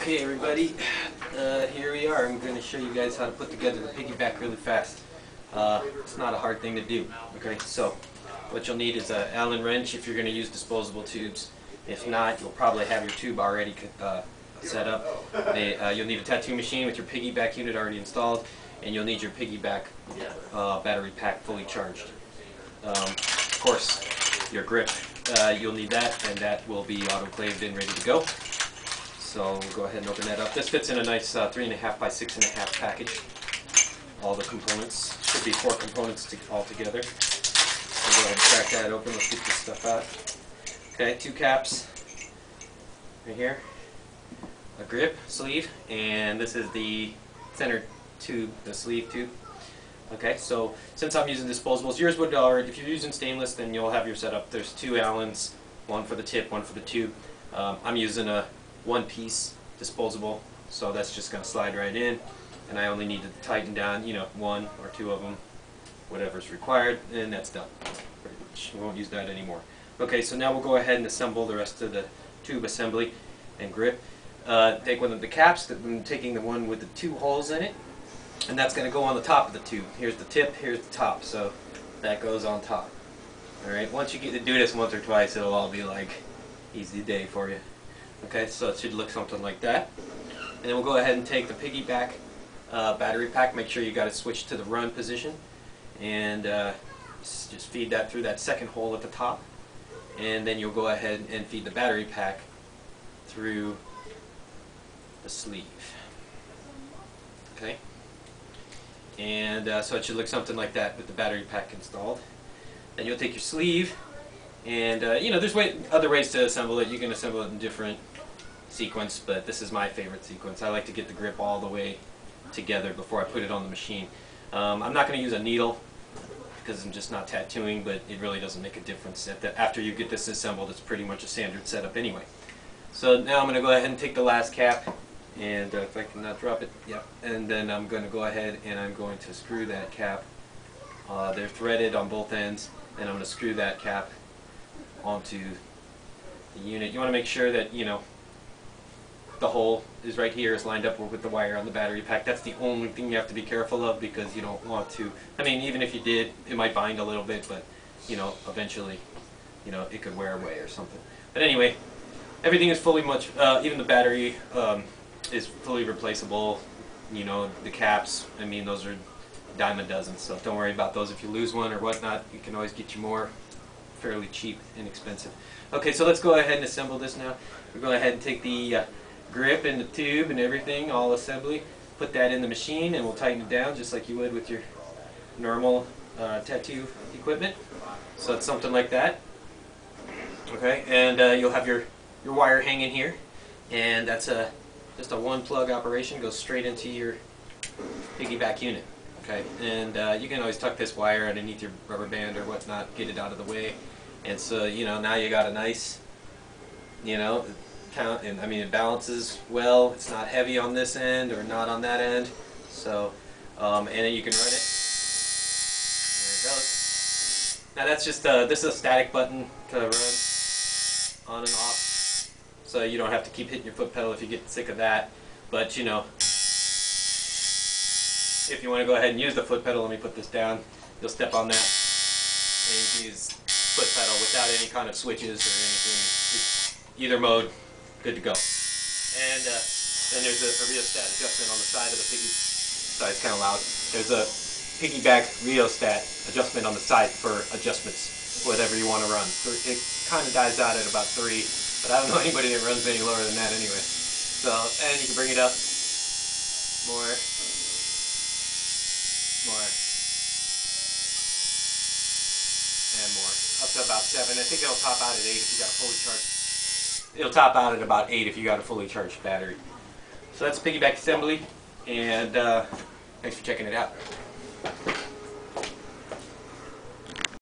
Okay everybody, here we are. I'm going to show you guys how to put together the Piggy-Bac really fast. It's not a hard thing to do. Okay, so what you'll need is an Allen wrench if you're going to use disposable tubes. If not, you'll probably have your tube already set up. You'll need a tattoo machine with your Piggy-Bac unit already installed, and you'll need your Piggy-Bac battery pack fully charged. Of course, your grip, you'll need that, and that will be autoclaved and ready to go. So we'll go ahead and open that up. This fits in a nice 3.5 by 6.5 package. All the components, should be 4 components all together. We'll go ahead and crack that open. Let's get this stuff out. Okay, 2 caps right here, a grip sleeve, and this is the center tube, the sleeve tube. Okay, so since I'm using disposables, yours would already, if you're using stainless, then you'll have your setup. There's 2 Allens, one for the tip, one for the tube. I'm using a one-piece disposable, so that's just going to slide right in, and I only need to tighten down, you know, 1 or 2 of them, whatever's required, and that's done. Pretty much. We won't use that anymore. Okay, so now we'll go ahead and assemble the rest of the tube assembly and grip. Take one of the caps, I'm taking the one with the 2 holes in it, and that's going to go on the top of the tube. Here's the tip, here's the top, so that goes on top. Alright, once you get to do this once or twice, it'll all be like easy day for you. Okay, so it should look something like that. And then we'll go ahead and take the Piggy-Bac battery pack. Make sure you got it switched to the run position, and just feed that through that second hole at the top. And then you'll go ahead and feed the battery pack through the sleeve. Okay, and so it should look something like that with the battery pack installed. Then you'll take your sleeve, and you know, there's other ways to assemble it. You can assemble it in different sequence, but this is my favorite sequence. I like to get the grip all the way together before I put it on the machine. I'm not going to use a needle because I'm just not tattooing, but it really doesn't make a difference. After you get this assembled, it's pretty much a standard setup anyway. So now I'm going to go ahead and take the last cap, and if I can not drop it, yeah. And then I'm going to go ahead and I'm going to screw that cap. They're threaded on both ends, and I'm going to screw that cap onto the unit. You want to make sure that, you know, the hole is right here, is lined up with the wire on the battery pack. That's the only thing you have to be careful of, because you don't want to, I mean, even if you did, it might bind a little bit, but you know, eventually, you know, it could wear away or something. But anyway, everything is fully even the battery is fully replaceable. You know, the caps, I mean, those are a dime a dozen, so don't worry about those. If you lose one or whatnot, you can always get you more fairly cheap, inexpensive. Okay, so let's go ahead and assemble this now. We're going to go ahead and take the grip and the tube and everything, all assembly, put that in the machine, and we'll tighten it down just like you would with your normal tattoo equipment. So it's something like that. Okay, and you'll have your wire hanging here, and that's just a 1-plug operation. Goes straight into your Piggy-Bac unit. Okay, and you can always tuck this wire underneath your rubber band or whatnot, get it out of the way, and so, you know, now you got a nice, you know, and I mean, it balances well. It's not heavy on this end or not on that end, so and then you can run it. There it goes. Now that's just this is a static button to run on and off, so you don't have to keep hitting your foot pedal if you get sick of that. But you know, if you want to go ahead and use the foot pedal, let me put this down. You'll step on that, and you can use foot pedal without any kind of switches or anything. It's either mode. Good to go. And then there's a rheostat adjustment on the side of the Piggy. Sorry, it's kind of loud. There's a Piggy-Bac rheostat adjustment on the side for adjustments, whatever you want to run. So it kind of dies out at about 3, but I don't know anybody that runs any lower than that anyway. So, and you can bring it up more, and more, up to about 7. I think it'll top out at 8 if you got a fully charged. It'll top out at about 8 if you got a fully charged battery. So that's Piggy-Bac assembly, and thanks for checking it out.